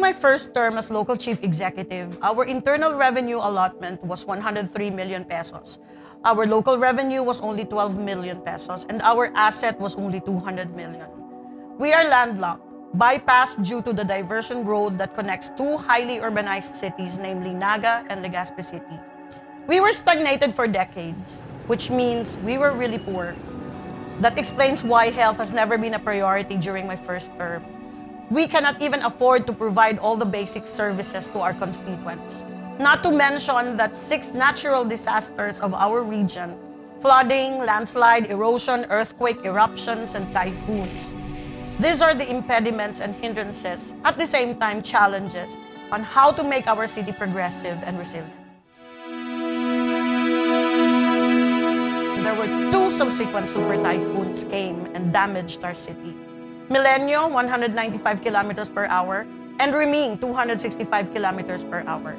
my first term as local chief executive, our internal revenue allotment was 103 million pesos. Our local revenue was only 12 million pesos, and our asset was only 200 million. We are landlocked, bypassed due to the diversion road that connects two highly urbanized cities, namely Naga and Legazpi City. We were stagnated for decades, which means we were really poor. That explains why health has never been a priority during my first term. We cannot even afford to provide all the basic services to our constituents. Not to mention that 6 natural disasters of our region, flooding, landslide, erosion, earthquake, eruptions, and typhoons. These are the impediments and hindrances, at the same time challenges, on how to make our city progressive and resilient. There were 2 subsequent super typhoons came and damaged our city. Milenio, 195 kilometers per hour, and Riming, 265 kilometers per hour.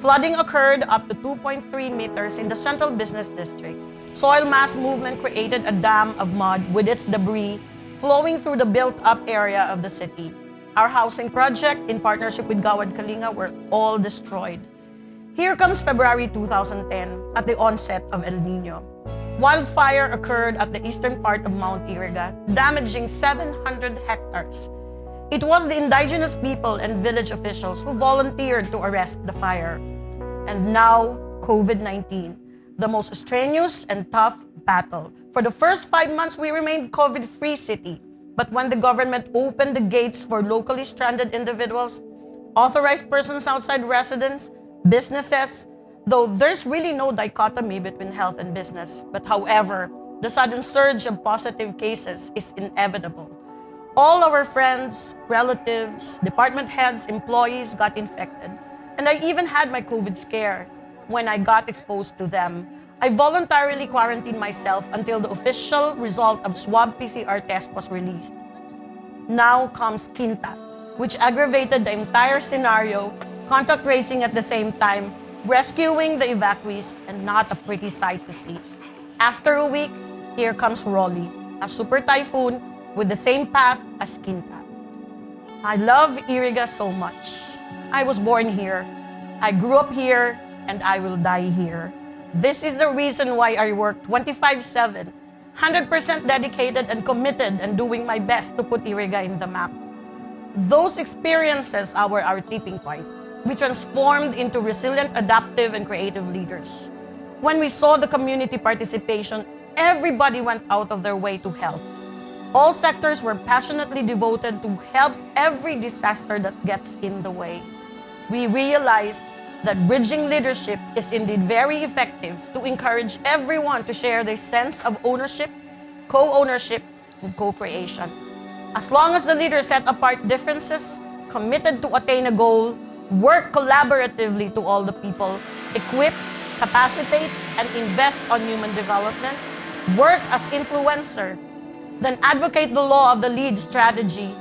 Flooding occurred up to 2.3 meters in the central business district. Soil mass movement created a dam of mud with its debris flowing through the built-up area of the city. Our housing project, in partnership with Gawad Kalinga, were all destroyed. Here comes February 2010, at the onset of El Nino. Wildfire occurred at the eastern part of Mount Iriga, damaging 700 hectares. It was the indigenous people and village officials who volunteered to arrest the fire. And now, COVID-19, the most strenuous and tough battle. For the first 5 months, we remained COVID-free city. But when the government opened the gates for locally stranded individuals, authorized persons outside residence, businesses, though there's really no dichotomy between health and business, but however, the sudden surge of positive cases is inevitable. All our friends, relatives, department heads, employees got infected. And I even had my COVID scare when I got exposed to them. I voluntarily quarantined myself until the official result of swab PCR test was released. Now comes Quinta, which aggravated the entire scenario, contact tracing at the same time, rescuing the evacuees, and not a pretty sight to see. After a week, here comes Rolly, a super typhoon with the same path as Quinta. I love Iriga so much. I was born here, I grew up here, and I will die here. This is the reason why I work 24/7, 100% dedicated and committed and doing my best to put Iriga in the map. Those experiences are our tipping point. We transformed into resilient, adaptive, and creative leaders. When we saw the community participation, everybody went out of their way to help. All sectors were passionately devoted to help every disaster that gets in the way. We realized that bridging leadership is indeed very effective to encourage everyone to share their sense of ownership, co-ownership, and co-creation. As long as the leaders set apart differences, committed to attain a goal, work collaboratively to all the people, equip, capacitate, and invest on human development, work as influencer, then advocate the law of the lead strategy,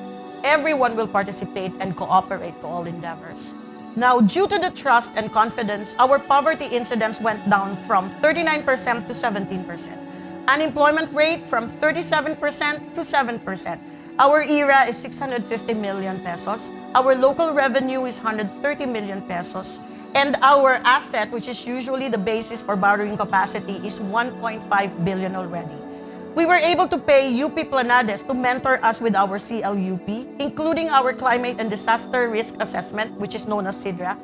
everyone will participate and cooperate to all endeavors. Now, due to the trust and confidence, our poverty incidence went down from 39% to 17%. Unemployment rate from 37% to 7%. Our ERA is 650 million pesos. Our local revenue is 130 million pesos. And our asset, which is usually the basis for borrowing capacity, is 1.5 billion already. We were able to pay UP Planades to mentor us with our CLUP, including our climate and disaster risk assessment, which is known as CIDRA.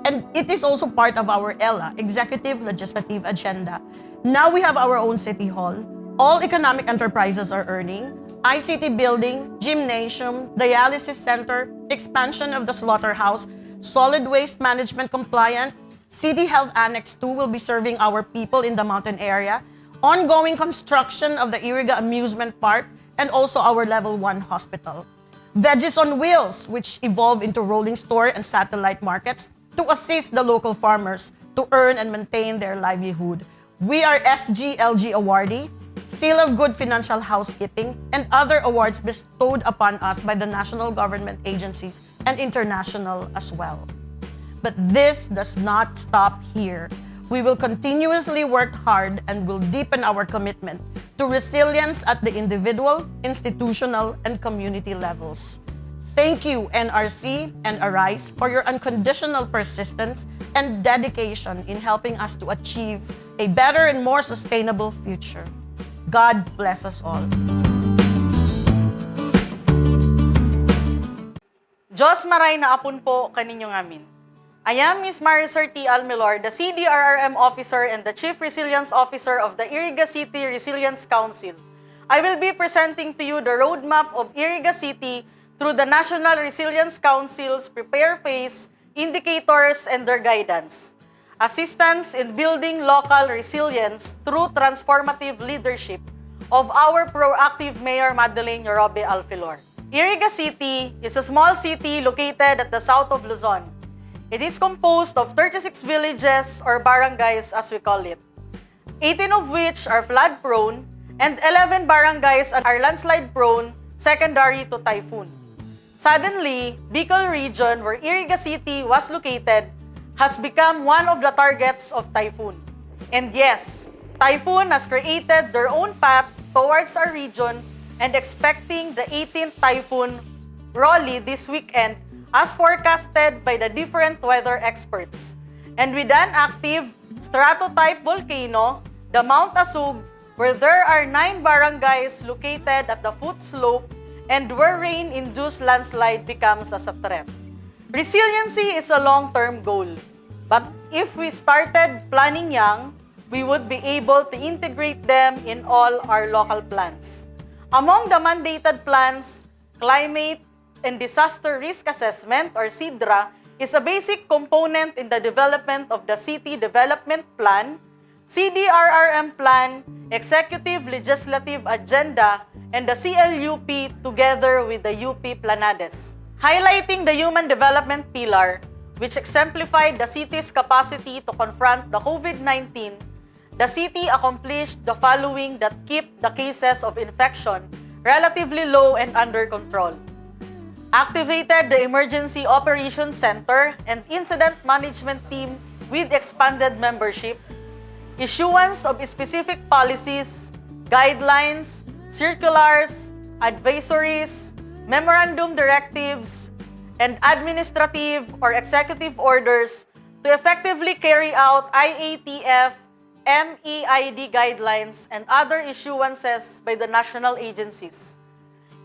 And it is also part of our ELA, Executive Legislative Agenda. Now we have our own city hall. All economic enterprises are earning. ICT building, gymnasium, dialysis center, expansion of the slaughterhouse, solid waste management compliant, City Health Annex 2 will be serving our people in the mountain area, ongoing construction of the Iriga Amusement Park, and also our Level 1 hospital. Veggies on Wheels, which evolve into rolling store and satellite markets to assist the local farmers to earn and maintain their livelihood. We are SGLG awardee, Seal of Good Financial Housekeeping, and other awards bestowed upon us by the national government agencies and international as well. But this does not stop here. We will continuously work hard and will deepen our commitment to resilience at the individual, institutional, and community levels. Thank you, NRC and Arise, for your unconditional persistence and dedication in helping us to achieve a better and more sustainable future. God bless us all. Diyos maray na apon po kaninyong amin. I am Ms. Madel Alfelor, the CDRRM Officer and the Chief Resilience Officer of the Iriga City Resilience Council. I will be presenting to you the roadmap of Iriga City through the National Resilience Council's Prepare Phase, indicators, and their guidance. Assistance in building local resilience through transformative leadership of our proactive Mayor Madel Alfelor. Iriga City is a small city located at the south of Luzon. It is composed of 36 villages or barangays as we call it, 18 of which are flood-prone and 11 barangays are landslide-prone secondary to typhoon. Suddenly, Bicol region, where Iriga City was located, has become one of the targets of typhoon. And yes, typhoon has created their own path towards our region and expecting the 18th typhoon, Rolly, this weekend, as forecasted by the different weather experts. And with an active stratotype volcano, the Mount Asug, where there are 9 barangays located at the foot slope and where rain-induced landslide becomes as a threat. Resiliency is a long-term goal, but if we started planning young, we would be able to integrate them in all our local plans. Among the mandated plans, Climate and Disaster Risk Assessment or CIDRA is a basic component in the development of the City Development Plan, CDRRM Plan, Executive Legislative Agenda, and the CLUP together with the UP Planades. Highlighting the Human Development Pillar, which exemplified the city's capacity to confront the COVID-19, the city accomplished the following that keep the cases of infection relatively low and under control. Activated the Emergency Operations Center and Incident Management Team with expanded membership, issuance of specific policies, guidelines, circulars, advisories, memorandum directives, and administrative or executive orders to effectively carry out IATF, MEID guidelines, and other issuances by the national agencies.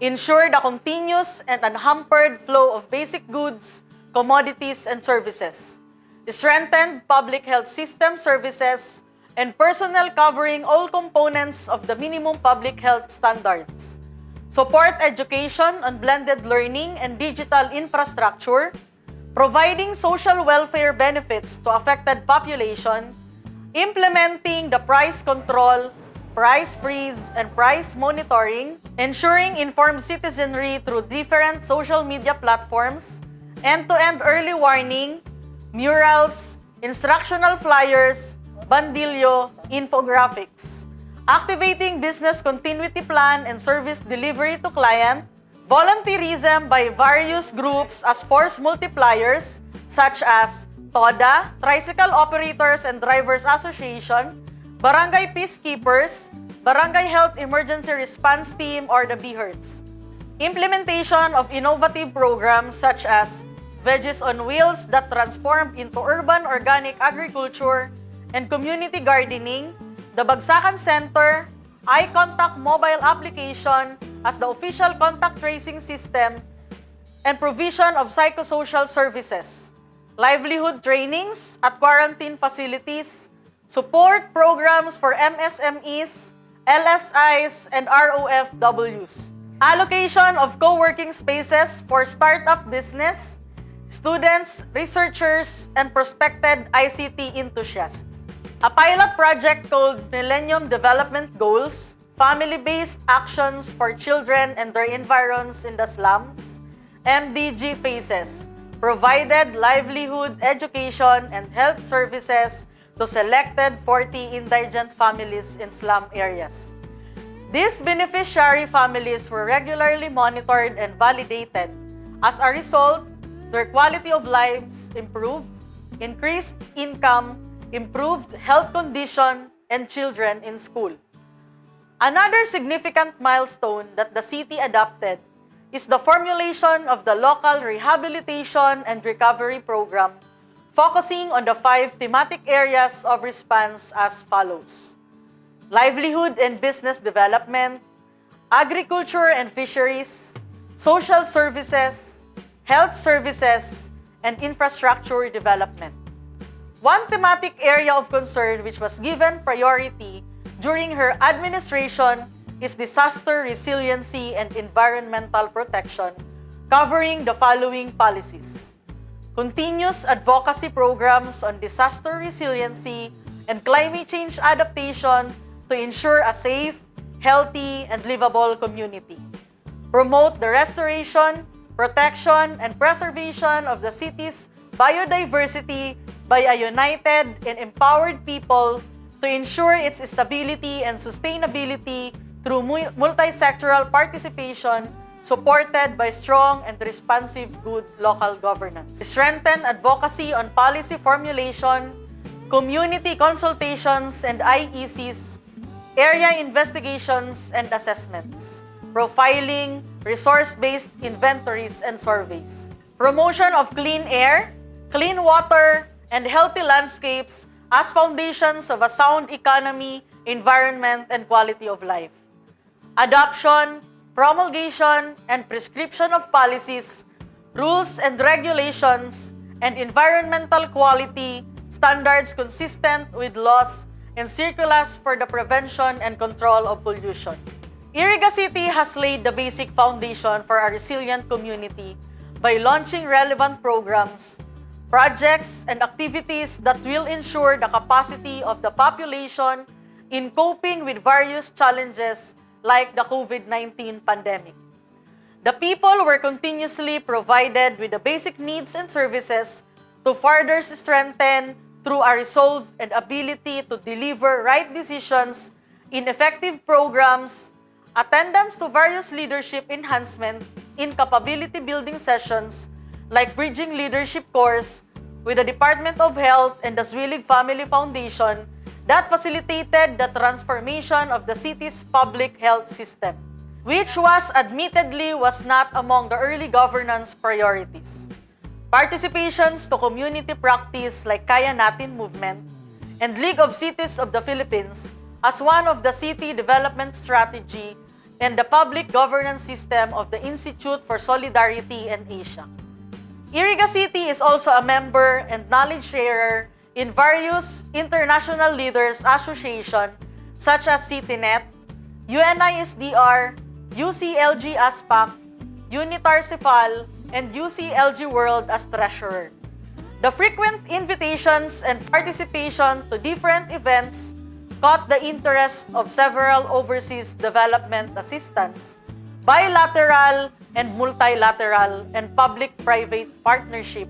Ensure the continuous and unhampered flow of basic goods, commodities, and services. Strengthened public health system services and personnel covering all components of the minimum public health standards. Support education on blended learning and digital infrastructure, providing social welfare benefits to affected population, implementing the price control, price freeze, and price monitoring, ensuring informed citizenry through different social media platforms, end-to-end early warning, murals, instructional flyers, bandilyo, infographics. Activating business continuity plan and service delivery to client, volunteerism by various groups as force multipliers such as TODA, Tricycle Operators and Drivers Association, Barangay Peacekeepers, Barangay Health Emergency Response Team or the BHERTS. Implementation of innovative programs such as Veggies on Wheels that transformed into urban organic agriculture and community gardening, the Bagsakan Center, Eye Contact mobile application as the official contact tracing system, and provision of psychosocial services, livelihood trainings at quarantine facilities, support programs for MSMEs, LSIs, and ROFWs, allocation of co-working spaces for startup business, students, researchers, and prospective ICT enthusiasts. A pilot project called Millennium Development Goals, Family-Based Actions for Children and Their Environs in the Slums, MDG Phases, provided livelihood, education, and health services to selected 40 indigent families in slum areas. These beneficiary families were regularly monitored and validated. As a result, their quality of lives improved, increased income, improved health condition, and children in school. Another significant milestone that the city adopted is the formulation of the local rehabilitation and recovery program, focusing on the 5 thematic areas of response as follows: livelihood and business development, agriculture and fisheries, social services, health services, and infrastructure development. One thematic area of concern which was given priority during her administration is disaster resiliency and environmental protection, covering the following policies: continuous advocacy programs on disaster resiliency and climate change adaptation to ensure a safe, healthy, and livable community. Promote the restoration, protection, and preservation of the city's biodiversity by a united and empowered people to ensure its stability and sustainability through multi-sectoral participation supported by strong and responsive good local governance. Strengthen advocacy on policy formulation, community consultations and IECs, area investigations and assessments, profiling, resource-based inventories and surveys, promotion of clean air, clean water, and healthy landscapes as foundations of a sound economy, environment, and quality of life, adoption, promulgation, and prescription of policies, rules and regulations, and environmental quality standards consistent with laws and circulars for the prevention and control of pollution. Iriga City has laid the basic foundation for a resilient community by launching relevant programs, projects, and activities that will ensure the capacity of the population in coping with various challenges like the COVID-19 pandemic. The people were continuously provided with the basic needs and services to further strengthen through a resolve and ability to deliver right decisions in effective programs, attendance to various leadership enhancement in capability building sessions like Bridging Leadership Course with the Department of Health and the Zwilig Family Foundation that facilitated the transformation of the city's public health system, which admittedly was not among the early governance priorities. Participations to community practice like Kaya Natin movement and League of Cities of the Philippines as one of the city development strategy and the public governance system of the Institute for Solidarity and Asia. Iriga City is also a member and knowledge sharer in various international leaders association such as CityNet, UNISDR, UCLG ASPAC, Unitar Cefal, and UCLG World as treasurer. The frequent invitations and participation to different events caught the interest of several overseas development assistants, bilateral and multilateral and public-private partnership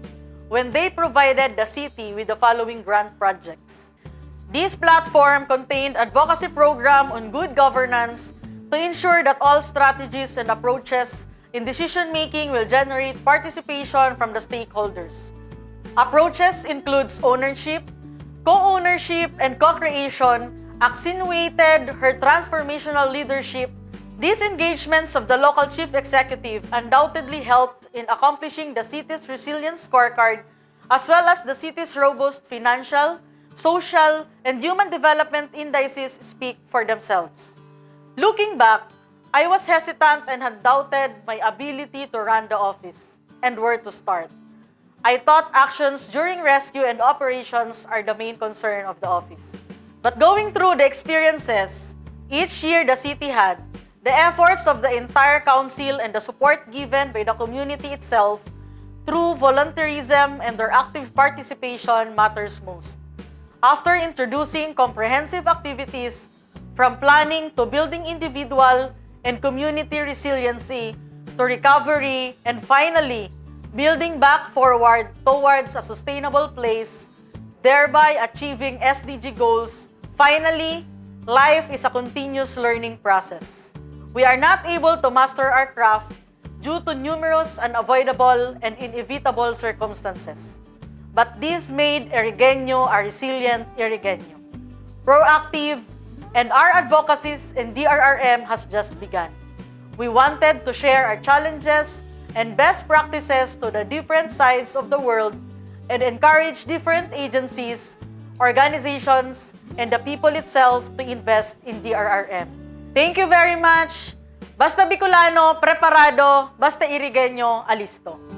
when they provided the city with the following grant projects. This platform contained advocacy program on good governance to ensure that all strategies and approaches in decision-making will generate participation from the stakeholders. Approaches includes ownership, co-ownership, and co-creation accentuated her transformational leadership. These engagements of the local chief executive undoubtedly helped in accomplishing the city's resilience scorecard as well as the city's robust financial, social, and human development indices speak for themselves. Looking back, I was hesitant and had doubted my ability to run the office and where to start. I thought actions during rescue and operations are the main concern of the office. But going through the experiences each year the city had, the efforts of the entire council and the support given by the community itself through volunteerism and their active participation matters most. After introducing comprehensive activities from planning to building individual and community resiliency to recovery and finally building back forward towards a sustainable place, thereby achieving SDG goals, finally, life is a continuous learning process. We are not able to master our craft due to numerous unavoidable and inevitable circumstances. But this made Irigueño a resilient Irigueño, proactive, and our advocacies in DRRM has just begun. We wanted to share our challenges and best practices to the different sides of the world and encourage different agencies, organizations, and the people itself to invest in DRRM. Thank you very much. Basta Bicolano, preparado. Basta Irigeño, alisto.